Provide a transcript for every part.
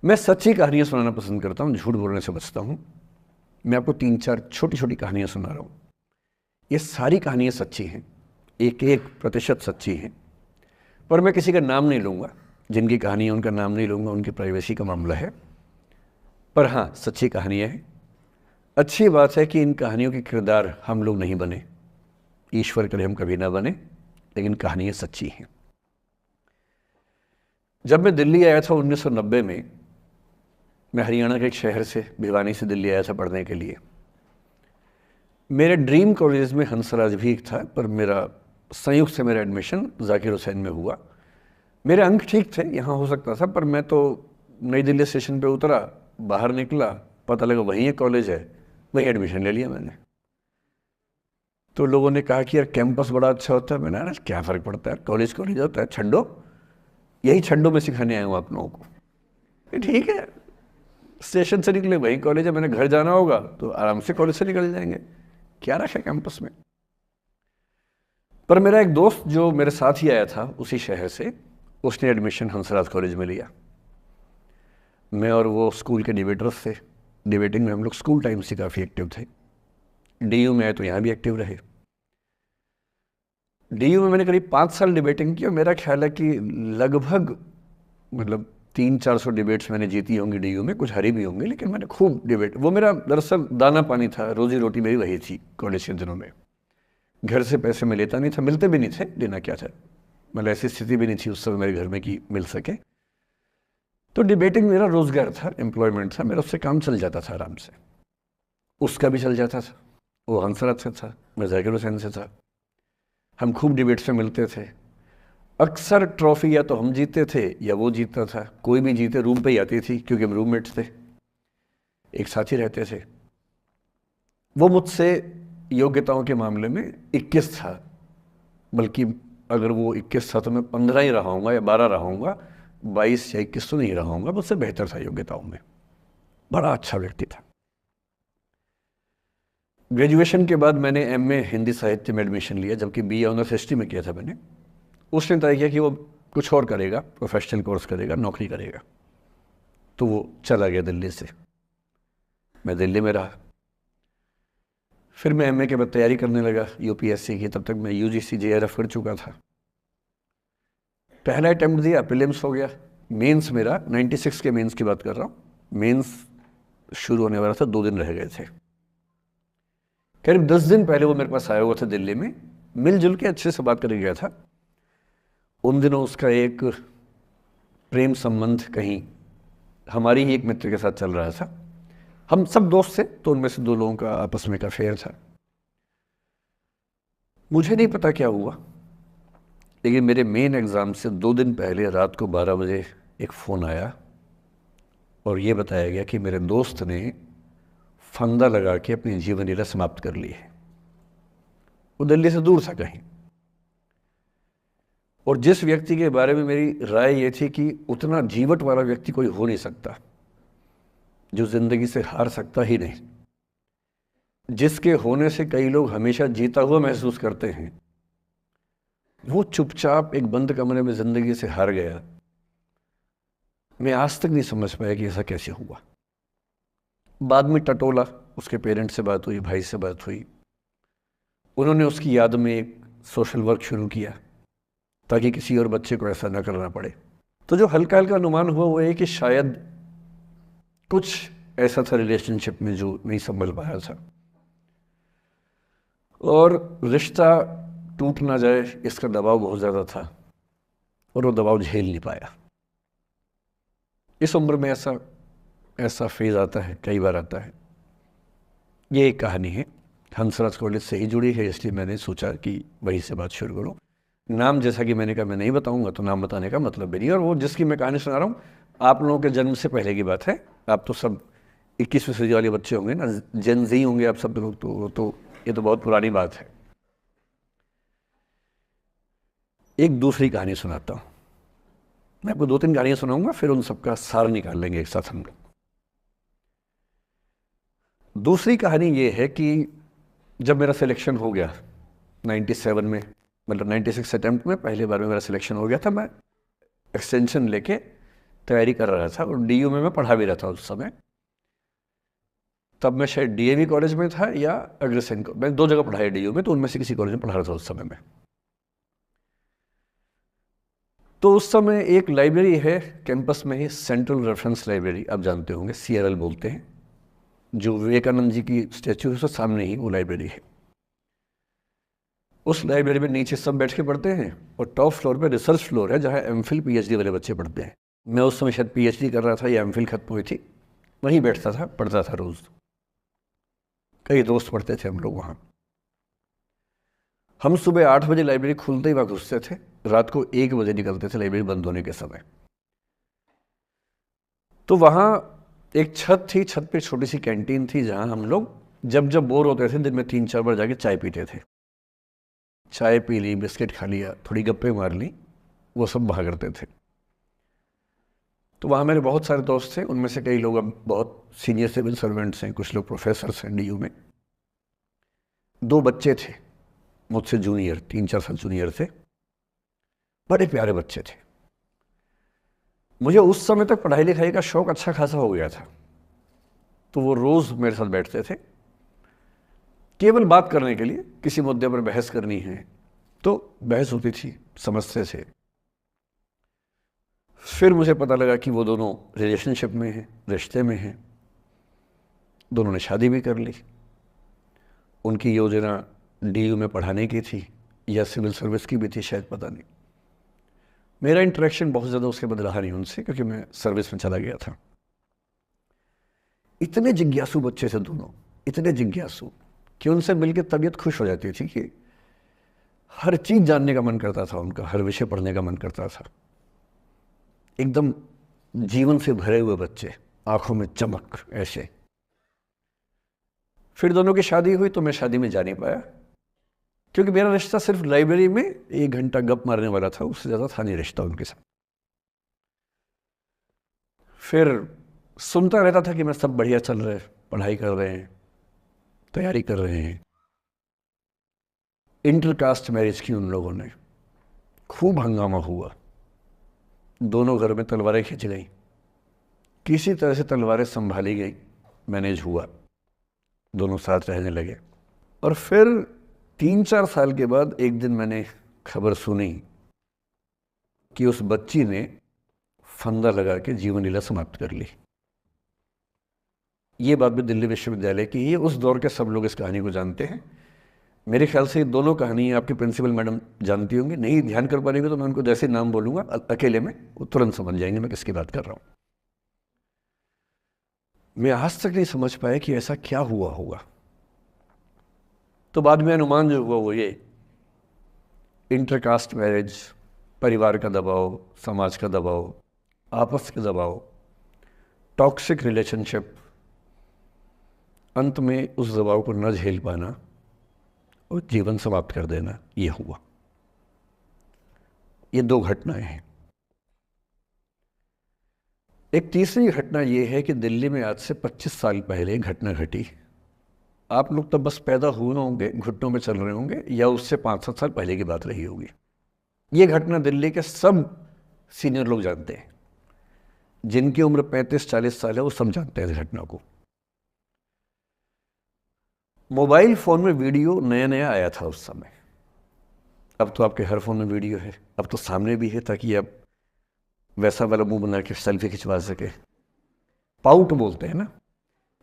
मैं सच्ची कहानियाँ सुनाना पसंद करता हूँ, झूठ बोलने से बचता हूँ। मैं आपको 3-4 छोटी छोटी कहानियाँ सुना रहा हूँ। ये सारी कहानियाँ सच्ची हैं, 1-1% सच्ची हैं, पर मैं किसी का नाम नहीं लूँगा। जिनकी कहानी है उनका नाम नहीं लूँगा, उनकी प्राइवेसी का मामला है। पर हाँ, सच्ची कहानियाँ हैं। अच्छी बात है कि इन कहानियों के किरदार हम लोग नहीं बने, ईश्वर करे हम कभी ना बने, लेकिन कहानियाँ सच्ची हैं। जब मैं दिल्ली आया था 1990 में, मैं हरियाणा के एक शहर से, भिवानी से दिल्ली आया था पढ़ने के लिए। मेरे ड्रीम कॉलेज में हंसराज भी एक था, पर मेरा संयुक्त से मेरा एडमिशन जाकिर हुसैन में हुआ। मेरे अंक ठीक थे, यहाँ हो सकता था, पर मैं तो नई दिल्ली स्टेशन पे उतरा, बाहर निकला, पता लगा वहीं एक कॉलेज है, वहीं एडमिशन ले लिया मैंने। तो लोगों ने कहा कि यार कैंपस बड़ा अच्छा होता है। मैंने कहा क्या फ़र्क पड़ता है, कॉलेज कॉलेज होता है, छंडो, यही छंडो में सिखाने आया हूँ आप लोगों को। ठीक है, स्टेशन से निकले वहीं कॉलेज है, मैंने घर जाना होगा तो आराम से कॉलेज से निकल जाएंगे, क्या रखा है कैंपस में। पर मेरा एक दोस्त जो मेरे साथ ही आया था उसी शहर से, उसने एडमिशन हंसराज कॉलेज में लिया। मैं और वो स्कूल के डिबेटर्स थे, डिबेटिंग में हम लोग स्कूल टाइम से काफ़ी एक्टिव थे। डीयू में आए तो यहाँ भी एक्टिव रहे। डीयू में मैंने करीब 5 साल डिबेटिंग की और मेरा ख्याल है कि लगभग 300-400 डिबेट्स मैंने जीती होंगी डीयू में, कुछ हरी भी होंगी, लेकिन मैंने खूब डिबेट, वो मेरा दरअसल दाना पानी था, रोजी रोटी मेरी वही थी कॉलेज के दिनों में। घर से पैसे मैं लेता नहीं था, मिलते भी नहीं थे, देना क्या था, ऐसी स्थिति भी नहीं थी उस समय मेरे घर में कि मिल सके। तो डिबेटिंग मेरा रोजगार था, एम्प्लॉयमेंट था मेरा, उससे काम चल जाता था आराम से। उसका भी चल जाता था, वो हंसराज से था, मैं जाकिर हुसैन से था। हम खूब डिबेट्स में मिलते थे। अक्सर ट्रॉफी या तो हम जीतते थे या वो जीतता था, कोई भी जीते रूम पे ही आती थी, क्योंकि हम रूममेट्स थे, एक साथ ही रहते थे। वो मुझसे योग्यताओं के मामले में 21 था, बल्कि अगर वो 21 था तो मैं 15 ही रहा हूँगा या 12 रहा हूँगा, 22 या 21 तो नहीं रहा हूँगा, मुझसे बेहतर था योग्यताओं में, बड़ा अच्छा व्यक्ति था। ग्रेजुएशन के बाद मैंने एमए हिंदी साहित्य में एडमिशन लिया, जबकि बीए ऑनर्स हिस्ट्री में किया था मैंने। उसने तय किया कि वो कुछ और करेगा, प्रोफेशनल कोर्स करेगा, नौकरी करेगा, तो वो चला गया दिल्ली से। मैं दिल्ली में रहा। फिर मैं एमए के बाद तैयारी करने लगा यूपीएससी की। तब तक मैं यूजीसी जेआरएफ कर चुका था। पहला अटेम्प्ट दिया, प्रीलिम्स हो गया। मेंस मेरा 96 के मेंस की बात कर रहा हूँ, मेंस शुरू होने वाला था, 2 दिन रह गए थे। करीब 10 दिन पहले वो मेरे पास आया हुआ था दिल्ली में, मिलजुल के अच्छे से बात करके गया था। उन दिनों उसका एक प्रेम संबंध कहीं हमारी ही एक मित्र के साथ चल रहा था। हम सब दोस्त थे, तो उनमें से 2 लोगों का आपस में का अफेयर था। मुझे नहीं पता क्या हुआ, लेकिन मेरे मेन एग्ज़ाम से 2 दिन पहले रात को 12 बजे एक फ़ोन आया और ये बताया गया कि मेरे दोस्त ने फंदा लगा के अपनी जीवन लीला समाप्त कर ली है। वो दिल्ली से दूर था कहीं, और जिस व्यक्ति के बारे में मेरी राय ये थी कि उतना जीवट वाला व्यक्ति कोई हो नहीं सकता, जो ज़िंदगी से हार सकता ही नहीं, जिसके होने से कई लोग हमेशा जीता हुआ महसूस करते हैं, वो चुपचाप एक बंद कमरे में ज़िंदगी से हार गया। मैं आज तक नहीं समझ पाया कि ऐसा कैसे हुआ। बाद में टटोला, उसके पेरेंट्स से बात हुई, भाई से बात हुई, उन्होंने उसकी याद में एक सोशल वर्क शुरू किया ताकि किसी और बच्चे को ऐसा ना करना पड़े। तो जो हल्का हल्का अनुमान हुआ वो है कि शायद कुछ ऐसा था रिलेशनशिप में जो नहीं संभल पाया था, और रिश्ता टूट ना जाए इसका दबाव बहुत ज़्यादा था, और वो दबाव झेल नहीं पाया। इस उम्र में ऐसा फेज़ आता है, कई बार आता है। ये एक कहानी है, हंसराज कॉलेज से ही जुड़ी है, इसलिए मैंने सोचा कि वहीं से बात शुरू करूँ। नाम जैसा कि मैंने कहा मैं नहीं बताऊंगा, तो नाम बताने का मतलब भी नहीं। और वो जिसकी मैं कहानी सुना रहा हूँ, आप लोगों के जन्म से पहले की बात है। आप तो सब 21वीं सदी वाले बच्चे होंगे ना, जेन ज़ी होंगे आप सब लोग, तो ये तो बहुत पुरानी बात है। एक दूसरी कहानी सुनाता हूँ। मैं आपको 2-3 कहानियाँ सुनाऊंगा, फिर उन सबका सार निकाल लेंगे एक साथ हम लोग। दूसरी कहानी ये है कि जब मेरा सिलेक्शन हो गया 97 में, 96 अटेम्प्ट में पहली बार में मेरा सिलेक्शन हो गया था, मैं एक्सटेंशन लेके तैयारी कर रहा था और डीयू में मैं पढ़ा भी रहा था उस समय। तब मैं शायद डीएवी कॉलेज में था या अग्रसेन को, मैं 2 जगह पढ़ा है डीयू में, तो उनमें से किसी कॉलेज में पढ़ा रहा था उस समय में। तो उस समय एक लाइब्रेरी है कैंपस में ही, सेंट्रल रेफरेंस लाइब्रेरी, आप जानते होंगे, CRL बोलते हैं, जो विवेकानंद जी की स्टैचू है उसके सामने ही वो लाइब्रेरी है। उस लाइब्रेरी में नीचे सब बैठ के पढ़ते हैं और टॉप फ्लोर पे रिसर्च फ्लोर है जहाँ MPhil PhD वाले बच्चे पढ़ते हैं। मैं उस समय शायद PhD कर रहा था या MPhil खत्म हुई थी, वहीं बैठता था, पढ़ता था रोज़। कई दोस्त पढ़ते थे हम लोग वहाँ। हम सुबह 8 बजे लाइब्रेरी खुलते ही वहाँ घुसते थे, रात को 1 बजे निकलते थे लाइब्रेरी बंद होने के समय। तो वहाँ एक छत थी, छत पे छोटी सी कैंटीन थी जहाँ हम लोग जब जब बोर होते थे दिन में 3-4 बार जाके चाय पीते थे। चाय पी ली, बिस्किट खा लिया, थोड़ी गप्पे मार ली, वो सब वहाँ करते थे। तो वहाँ मेरे बहुत सारे दोस्त थे, उनमें से कई लोग अब बहुत सीनियर सिविल सर्वेंट्स हैं, कुछ लोग प्रोफेसर्स हैं डीयू में। 2 बच्चे थे मुझसे जूनियर, 3-4 साल जूनियर थे, बड़े प्यारे बच्चे थे। मुझे उस समय तक पढ़ाई लिखाई का शौक अच्छा खासा हो गया था, तो वो रोज़ मेरे साथ बैठते थे केवल बात करने के लिए, किसी मुद्दे पर बहस करनी है तो बहस होती थी, समझते थे। फिर मुझे पता लगा कि वो दोनों रिलेशनशिप में हैं, रिश्ते में हैं, दोनों ने शादी भी कर ली। उनकी योजना डीयू में पढ़ाने की थी या सिविल सर्विस की भी थी, शायद पता नहीं। मेरा इंटरेक्शन बहुत ज़्यादा उसके बाद रहा नहीं उनसे, क्योंकि मैं सर्विस में चला गया था। इतने जिज्ञासु बच्चे थे दोनों, इतने जिज्ञासु कि उनसे मिलकर तबीयत खुश हो जाती थी, कि हर चीज़ जानने का मन करता था उनका, हर विषय पढ़ने का मन करता था। एकदम जीवन से भरे हुए बच्चे, आंखों में चमक ऐसे। फिर दोनों की शादी हुई तो मैं शादी में जा नहीं पाया, क्योंकि मेरा रिश्ता सिर्फ लाइब्रेरी में 1 घंटा गप मारने वाला था, उससे ज़्यादा था नहीं रिश्ता उनके साथ। फिर सुनता रहता था कि मैं सब बढ़िया चल रहे, पढ़ाई कर रहे हैं, तैयारी कर रहे हैं। इंटरकास्ट मैरिज की उन लोगों ने, खूब हंगामा हुआ, दोनों घर में तलवारें खींच गई, किसी तरह से तलवारें संभाली गई, मैनेज हुआ, दोनों साथ रहने लगे। और फिर 3-4 साल के बाद एक दिन मैंने खबर सुनी कि उस बच्ची ने फंदा लगा के जीवन लीला समाप्त कर ली। ये बात भी दिल्ली विश्वविद्यालय की, ये उस दौर के सब लोग इस कहानी को जानते हैं। मेरे ख्याल से ये दोनों कहानियाँ आपकी प्रिंसिपल मैडम जानती होंगी, नहीं ध्यान कर पाएंगे तो मैं उनको जैसे नाम बोलूँगा अकेले में वो तुरंत समझ जाएंगे मैं किसकी बात कर रहा हूँ। मैं आज तक नहीं समझ पाया कि ऐसा क्या हुआ होगा। तो बाद में अनुमान जो हुआ वो ये, इंटरकास्ट मैरिज, परिवार का दबाव, समाज का दबाव, आपस के दबाव, टॉक्सिक रिलेशनशिप, अंत में उस दबाव को न झेल पाना और जीवन समाप्त कर देना, ये हुआ। ये 2 घटनाएं हैं। एक तीसरी घटना ये है कि दिल्ली में आज से 25 साल पहले घटना घटी। आप लोग तब बस पैदा हुए होंगे, घुटनों में चल रहे होंगे, या उससे 5-7 साल पहले की बात रही होगी। ये घटना दिल्ली के सब सीनियर लोग जानते हैं, जिनकी उम्र 35-40 साल है वो सब जानते हैं इस घटना को। मोबाइल फ़ोन में वीडियो नया नया आया था उस समय, अब तो आपके हर फ़ोन में वीडियो है, अब तो सामने भी है, ताकि आप वैसा वाला मुंह बना के सेल्फी खिंचवा सके। पाउट बोलते हैं ना,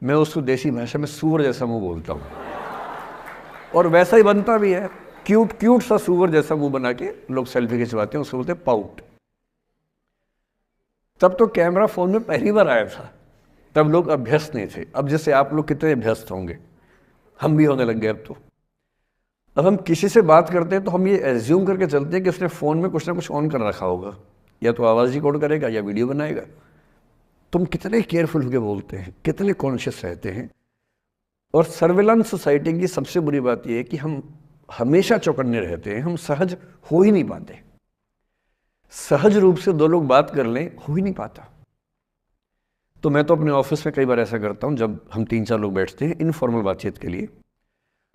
मैं उसको देसी भाषा में सूअर जैसा मुंह बोलता हूँ, और वैसा ही बनता भी है, क्यूट क्यूट सा सूअर जैसा मुंह बना के लोग सेल्फी खिंचवाते हैं, उसको बोलते हैं पाउट। तब तो कैमरा फ़ोन में पहली बार आया था, तब लोग अभ्यस्त नहीं थे। अब जैसे आप लोग कितने अभ्यस्त होंगे, हम भी होने लग गए अब तो। अब हम किसी से बात करते हैं तो हम ये एज्यूम करके चलते हैं कि उसने फ़ोन में कुछ ना कुछ ऑन कर रखा होगा, या तो आवाज़ रिकॉर्ड करेगा या वीडियो बनाएगा। तुम कितने केयरफुल होकर बोलते हैं, कितने कॉन्शियस रहते हैं। और सर्विलांस सोसाइटी की सबसे बुरी बात यह है कि हम हमेशा चौकन्ने रहते हैं, हम सहज हो ही नहीं पाते। सहज रूप से 2 लोग बात कर लें, हो ही नहीं पाता। तो मैं तो अपने ऑफिस में कई बार ऐसा करता हूँ, जब हम 3-4 लोग बैठते हैं इनफॉर्मल बातचीत के लिए,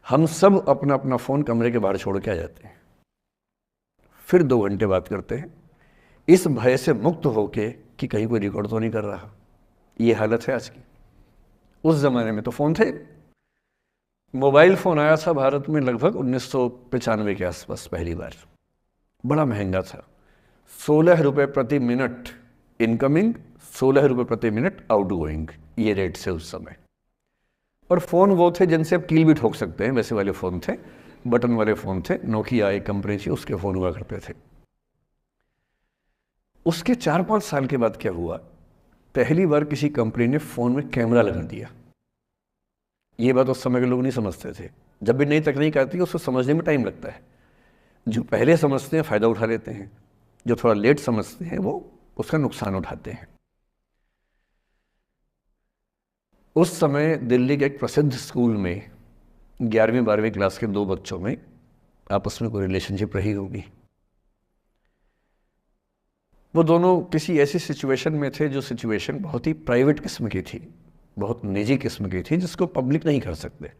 हम सब अपना अपना फ़ोन कमरे के बाहर छोड़ के आ जाते हैं, फिर 2 घंटे बात करते हैं, इस भय से मुक्त होके कि कहीं कोई रिकॉर्ड तो नहीं कर रहा। ये हालत है आज की। उस ज़माने में तो फ़ोन थे। मोबाइल फ़ोन आया था भारत में लगभग 1995 के आसपास पहली बार। बड़ा महंगा था, 16 रुपये प्रति मिनट इनकमिंग, 16 रुपये प्रति मिनट आउटगोइंग, ये रेट से उस समय। और फ़ोन वो थे जिनसे आप कील भी ठोक सकते हैं, वैसे वाले फ़ोन थे, बटन वाले फ़ोन थे। नोकिया एक कंपनी थी, उसके फ़ोन हुआ करते थे। उसके 4-5 साल के बाद क्या हुआ, पहली बार किसी कंपनी ने फ़ोन में कैमरा लगा दिया। ये बात उस समय के लोग नहीं समझते थे। जब भी नई तकनीक आती है उसको समझने में टाइम लगता है। जो पहले समझते हैं फ़ायदा उठा लेते हैं, जो थोड़ा लेट समझते हैं वो उसका नुकसान उठाते हैं। उस समय दिल्ली के एक प्रसिद्ध स्कूल में 11वीं-12वीं क्लास के 2 बच्चों में आपस में कोई रिलेशनशिप रही होगी। वो दोनों किसी ऐसी सिचुएशन में थे जो सिचुएशन बहुत ही प्राइवेट किस्म की थी, बहुत निजी किस्म की थी, जिसको पब्लिक नहीं कर सकते।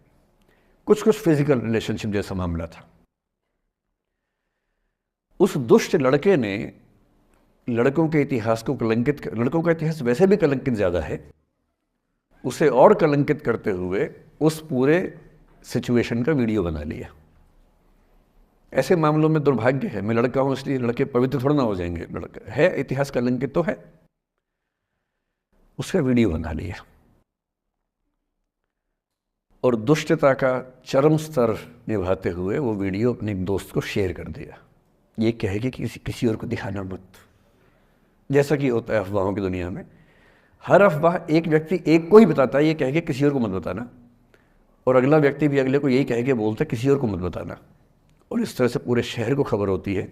कुछ फिजिकल रिलेशनशिप जैसा मामला था। उस दुष्ट लड़के ने लड़कों के इतिहास को कलंकित, लड़कों का इतिहास वैसे भी कलंकित ज़्यादा है, उसे और कलंकित करते हुए उस पूरे सिचुएशन का वीडियो बना लिया। ऐसे मामलों में दुर्भाग्य है, मैं लड़का हूं इसलिए लड़के पवित्र थोड़ा ना हो जाएंगे। लड़का है, इतिहास कलंकित तो है, उसका वीडियो बना लिया और दुष्टता का चरम स्तर निभाते हुए वो वीडियो अपने एक दोस्त को शेयर कर दिया। ये कहे कि किसी और को दिखाना मत, जैसा कि होता है अफवाहों की दुनिया में। हर अफवाह एक व्यक्ति एक को ही बताता है, ये कह के किसी और को मत बताना, और अगला व्यक्ति भी अगले को यही कह के बोलता है किसी और को मत बताना। और इस तरह से पूरे शहर को खबर होती है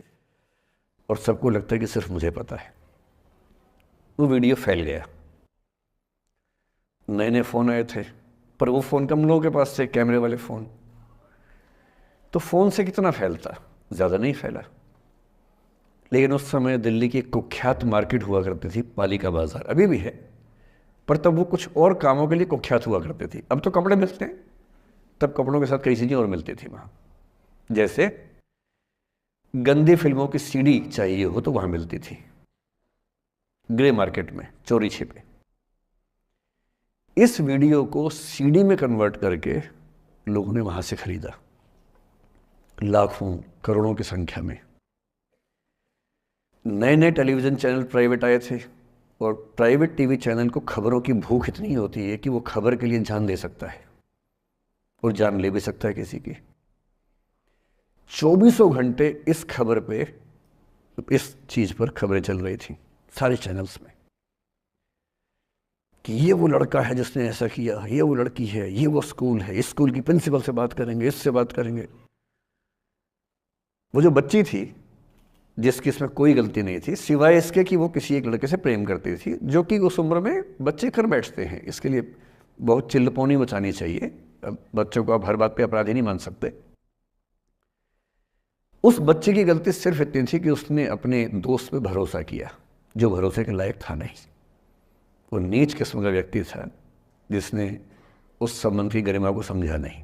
और सबको लगता है कि सिर्फ मुझे पता है। वो वीडियो फैल गया। नए नए फ़ोन आए थे, पर वो फ़ोन कम लोगों के पास थे, कैमरे वाले फ़ोन। तो फ़ोन से कितना फैलता, ज़्यादा नहीं फैला। लेकिन उस समय दिल्ली की एक कुख्यात मार्केट हुआ करती थी, पालिका बाज़ार, अभी भी है, पर तब वो कुछ और कामों के लिए कुख्यात हुआ करती थी। अब तो कपड़े मिलते हैं, तब कपड़ों के साथ कई चीज़ें और मिलती थी वहाँ। जैसे गंदी फिल्मों की सीडी चाहिए हो तो वहाँ मिलती थी, ग्रे मार्केट में, चोरी छिपे। इस वीडियो को सीडी में कन्वर्ट करके लोगों ने वहाँ से खरीदा, लाखों करोड़ों की संख्या में। नए नए टेलीविज़न चैनल प्राइवेट आए थे, और प्राइवेट टीवी चैनल को खबरों की भूख इतनी होती है कि वो खबर के लिए जान दे सकता है और जान ले भी सकता है किसी की। 24 घंटे इस खबर पे, इस चीज़ पर खबरें चल रही थी सारे चैनल्स में कि ये वो लड़का है जिसने ऐसा किया, ये वो लड़की है, ये वो स्कूल है, इस स्कूल की प्रिंसिपल से बात करेंगे, इससे बात करेंगे। वो जो बच्ची थी जिसकी इसमें कोई गलती नहीं थी, सिवाय इसके कि वो किसी एक लड़के से प्रेम करती थी, जो कि उस उम्र में बच्चे कर बैठते हैं। इसके लिए बहुत चिल्लपौनी मचानी चाहिए। बच्चों को आप हर बात पे अपराधी नहीं मान सकते। उस बच्चे की गलती सिर्फ इतनी थी कि उसने अपने दोस्त पे भरोसा किया, जो भरोसे के लायक था नहीं। वो नीच किस्म का व्यक्ति था जिसने उस संबंध की गरिमा को समझा नहीं।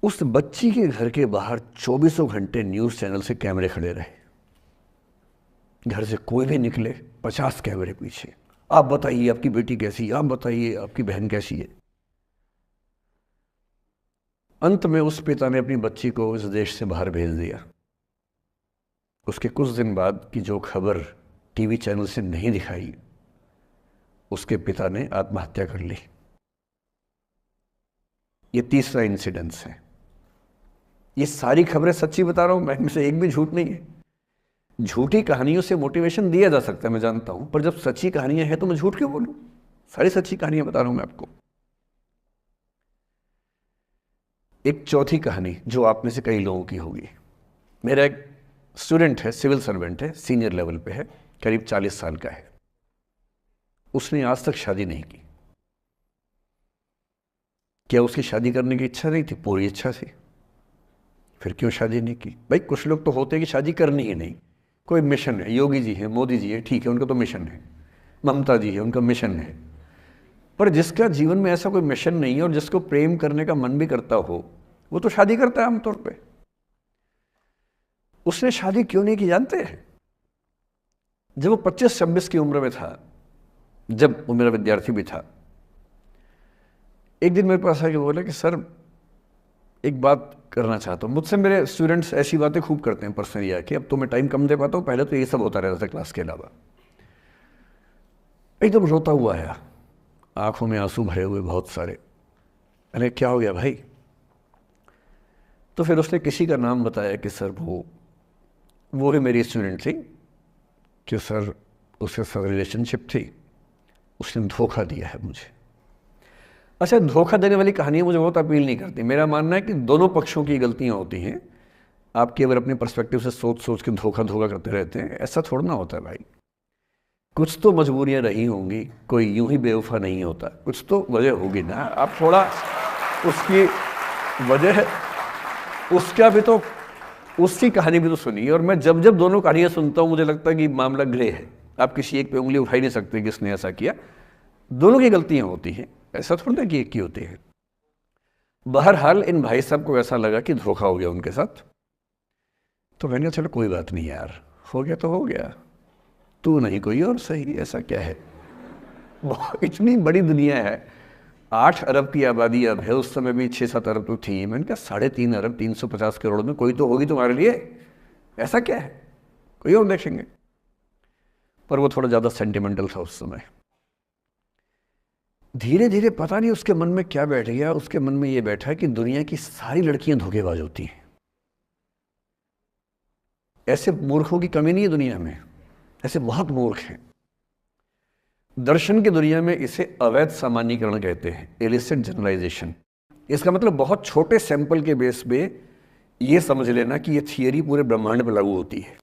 उस बच्ची के घर के बाहर 24 घंटे न्यूज़ चैनल से कैमरे खड़े रहे। घर से कोई भी निकले 50 कैमरे पीछे, आप बताइए आपकी बेटी कैसी है, आप बताइए आपकी बहन कैसी है। अंत में उस पिता ने अपनी बच्ची को इस देश से बाहर भेज दिया। उसके कुछ दिन बाद की जो खबर टीवी चैनल से नहीं दिखाई, उसके पिता ने आत्महत्या कर ली। ये तीसरा इंसिडेंस है। ये सारी खबरें सच्ची बता रहा हूं मैं, इनमें से एक भी झूठ नहीं है। झूठी कहानियों से मोटिवेशन दिया जा सकता है, मैं जानता हूं, पर जब सच्ची कहानियां हैं तो मैं झूठ क्यों बोलूं? सारी सच्ची कहानियां बता रहा हूं मैं आपको। एक चौथी कहानी जो आप में से कई लोगों की होगी। मेरा एक स्टूडेंट है, सिविल सर्वेंट है, सीनियर लेवल पे है, करीब 40 साल का है। उसने आज तक शादी नहीं की। क्या उसकी शादी करने की इच्छा नहीं थी? पूरी इच्छा थी। फिर क्यों शादी नहीं की? भाई कुछ लोग तो होते हैं कि शादी करनी ही नहीं, कोई मिशन है, योगी जी हैं, मोदी जी हैं, ठीक है, उनका तो मिशन है, ममता जी है, उनका मिशन है। पर जिसका जीवन में ऐसा कोई मिशन नहीं है और जिसको प्रेम करने का मन भी करता हो, वो तो शादी करता है आमतौर पे। उसने शादी क्यों नहीं की जानते हैं? जब वो 25-26 की उम्र में था, जब वो मेरा विद्यार्थी भी था, एक दिन मेरे पास आके बोला कि सर एक बात करना चाहता हूँ। मुझसे मेरे स्टूडेंट्स ऐसी बातें खूब करते हैं पर्सनली आके, अब तो मैं टाइम कम दे पाता हूँ, पहले तो ये सब होता रहता था क्लास के अलावा। एकदम रोता हुआ आया, आंखों में आंसू भरे हुए बहुत सारे। अरे क्या हो गया भाई? तो फिर उसने किसी का नाम बताया कि सर वो भी मेरी स्टूडेंट थी, कि सर उसके साथ रिलेशनशिप थी, उसने धोखा दिया है मुझे। अच्छा, धोखा देने वाली कहानियाँ मुझे बहुत अपील नहीं करती। मेरा मानना है कि दोनों पक्षों की गलतियाँ होती हैं। आप केवल अपने पर्सपेक्टिव से सोच सोच के धोखा करते रहते हैं, ऐसा थोड़ा ना होता है भाई। कुछ तो मजबूरियाँ रही होंगी, कोई यूं ही बेवफा नहीं होता, कुछ तो वजह होगी ना। आप थोड़ा उसकी वजह, उसका भी तो, उसकी कहानी भी तो सुनिए। और मैं जब जब दोनों कहानियाँ सुनता हूँ मुझे लगता है कि मामला ग्रे है। आप किसी एक पे उंगली उठा ही नहीं सकते कि इसने ऐसा किया। दोनों की गलतियाँ होती हैं, ऐसा थोड़ा कि एक की होती है। बहरहाल इन भाई साहब को ऐसा लगा कि धोखा हो गया उनके साथ। तो मैंने कहा चलो कोई बात नहीं यार, हो गया तो हो गया, तू नहीं कोई और सही, ऐसा क्या है। इतनी बड़ी दुनिया है, 8 अरब की आबादी अब है, उस समय भी 6-7 अरब तो थी। मैंने कहा 3.5 अरब 350 करोड़ में कोई तो होगी तुम्हारे लिए, ऐसा क्या है, कोई और देखेंगे। पर वो थोड़ा ज़्यादा सेंटिमेंटल था उस समय। धीरे धीरे पता नहीं उसके मन में क्या बैठ गया, उसके मन में ये बैठा कि दुनिया की सारी लड़कियां धोखेबाज होती हैं। ऐसे मूर्खों की कमी नहीं है दुनिया में, ऐसे बहुत मूर्ख हैं। दर्शन की दुनिया में इसे अवैध सामान्यीकरण कहते हैं, इलिसिट जनरलाइजेशन। इसका मतलब बहुत छोटे सैंपल के बेस पे ये समझ लेना कि ये थियरी पूरे ब्रह्मांड पर लागू होती है।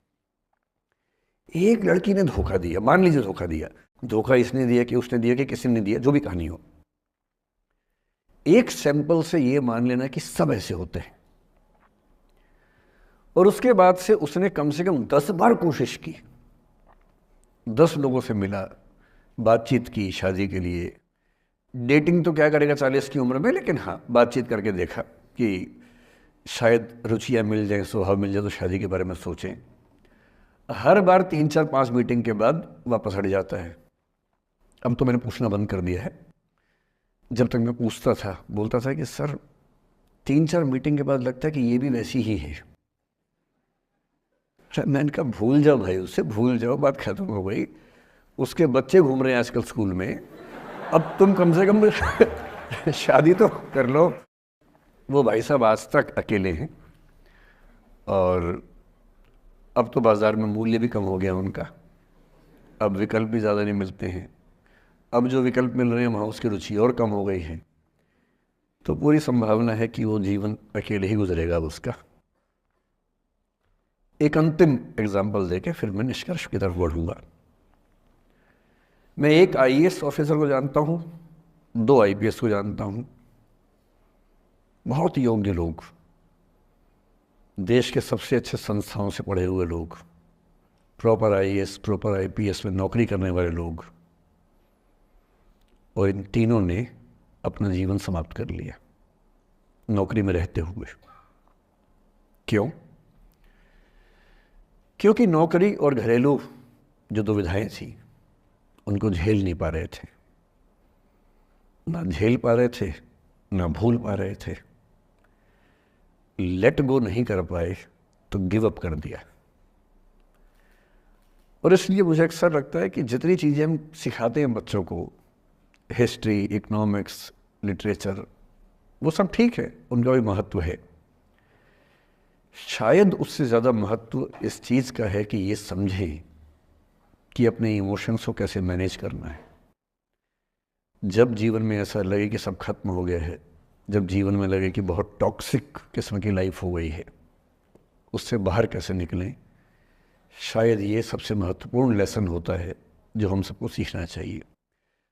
एक लड़की ने धोखा दिया, मान लीजिए धोखा दिया, धोखा इसने दिया कि उसने दिया कि किसी ने दिया, जो भी कहानी हो, एक सैंपल से ये मान लेना कि सब ऐसे होते हैं। और उसके बाद से उसने कम से कम 10 बार कोशिश की, 10 लोगों से मिला, बातचीत की शादी के लिए। डेटिंग तो क्या करेगा 40 की उम्र में, लेकिन हाँ बातचीत करके देखा कि शायद रुचियाँ मिल जाएं, स्वभाव मिल जाए तो शादी के बारे में सोचें। हर बार 3-4-5 मीटिंग के बाद वापस हट जाता है। अब तो मैंने पूछना बंद कर दिया है। जब तक मैं पूछता था, बोलता था कि सर 3-4 मीटिंग के बाद लगता है कि ये भी वैसी ही है। मैंने कहा भूल जाओ भाई, उससे भूल जाओ, बात खत्म हो गई। उसके बच्चे घूम रहे हैं आजकल स्कूल में, अब तुम कम से कम शादी तो कर लो। वो भाई साहब आज तक अकेले हैं, और अब तो बाज़ार में मूल्य भी कम हो गया उनका, अब विकल्प भी ज़्यादा नहीं मिलते हैं। अब जो विकल्प मिल रहे हैं वहाँ उसकी रुचि और कम हो गई है। तो पूरी संभावना है कि वो जीवन अकेले ही गुजरेगा अब उसका। एक अंतिम एग्जाम्पल देके फिर मैं निष्कर्ष की तरफ बढ़ूंगा। मैं एक आईएएस ऑफिसर को जानता हूँ, 2 आईपीएस को जानता हूँ, बहुत योग्य लोग, देश के सबसे अच्छे संस्थाओं से पढ़े हुए लोग, प्रॉपर आईएएस प्रॉपर आईपीएस में नौकरी करने वाले लोग, और इन तीनों ने अपना जीवन समाप्त कर लिया नौकरी में रहते हुए। क्यों? क्योंकि नौकरी और घरेलू जो दुविधाएं थी उनको झेल नहीं पा रहे थे, ना झेल पा रहे थे, ना भूल पा रहे थे। लेट गो नहीं कर पाए तो गिव अप कर दिया। और इसलिए मुझे अक्सर लगता है कि जितनी चीज़ें हम सिखाते हैं बच्चों को, हिस्ट्री, इकोनॉमिक्स, लिटरेचर, वो सब ठीक है, उनका भी महत्व है। शायद उससे ज़्यादा महत्व इस चीज़ का है कि ये समझें कि अपने इमोशंस को कैसे मैनेज करना है। जब जीवन में ऐसा लगे कि सब खत्म हो गया है, जब जीवन में लगे कि बहुत टॉक्सिक किस्म की लाइफ हो गई है, उससे बाहर कैसे निकलें, शायद ये सबसे महत्वपूर्ण लेसन होता है जो हम सबको सीखना चाहिए।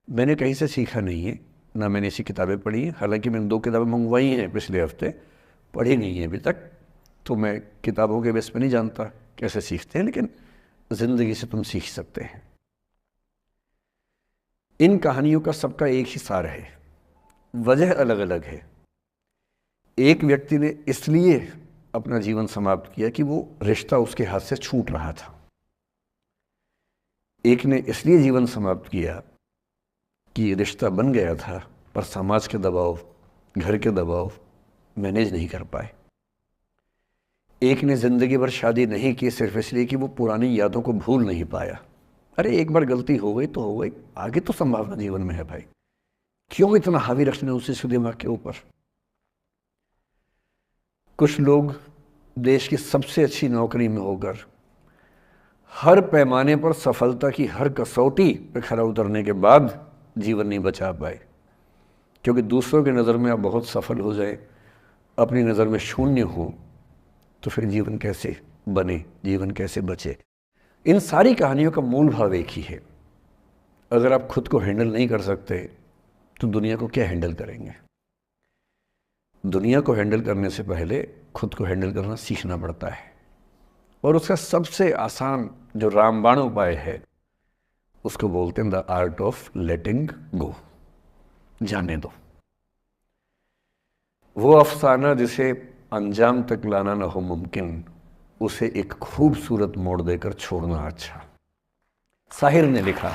मैंने कहीं से सीखा नहीं है, ना मैंने ऐसी किताबें पढ़ी हैं। हालांकि मैंने 2 किताबें मंगवाई हैं पिछले हफ्ते, पढ़ी नहीं है अभी तक, तो मैं किताबों के बेस पे नहीं जानता कैसे सीखते हैं, लेकिन ज़िंदगी से तुम सीख सकते हैं। इन कहानियों का सबका एक ही सार है, वजह अलग अलग है। एक व्यक्ति ने इसलिए अपना जीवन समाप्त किया कि वो रिश्ता उसके हाथ से छूट रहा था। एक ने इसलिए जीवन समाप्त किया कि रिश्ता बन गया था पर समाज के दबाव, घर के दबाव मैनेज नहीं कर पाए। एक ने ज़िंदगी भर शादी नहीं की सिर्फ इसलिए कि वो पुरानी यादों को भूल नहीं पाया। अरे एक बार गलती हो गई तो हो गई, आगे तो संभावना जीवन में है भाई, क्यों इतना हावी रखने उसी दिमाग के ऊपर। कुछ लोग देश की सबसे अच्छी नौकरी में होकर हर पैमाने पर सफलता की हर कसौटी पर खरा उतरने के बाद जीवन नहीं बचा पाए, क्योंकि दूसरों की नज़र में आप बहुत सफल हो जाए, अपनी नज़र में शून्य हो, तो फिर जीवन कैसे बने, जीवन कैसे बचे। इन सारी कहानियों का मूल भाव एक ही है, अगर आप खुद को हैंडल नहीं कर सकते तो दुनिया को क्या हैंडल करेंगे। दुनिया को हैंडल करने से पहले खुद को हैंडल करना सीखना पड़ता है, और उसका सबसे आसान जो रामबाण उपाय है उसको बोलते हैं द आर्ट ऑफ लेटिंग गो, जाने दो। वो अफसाना जिसे अंजाम तक लाना ना हो मुमकिन, उसे एक खूबसूरत मोड़ देकर छोड़ना अच्छा। साहिर ने लिखा,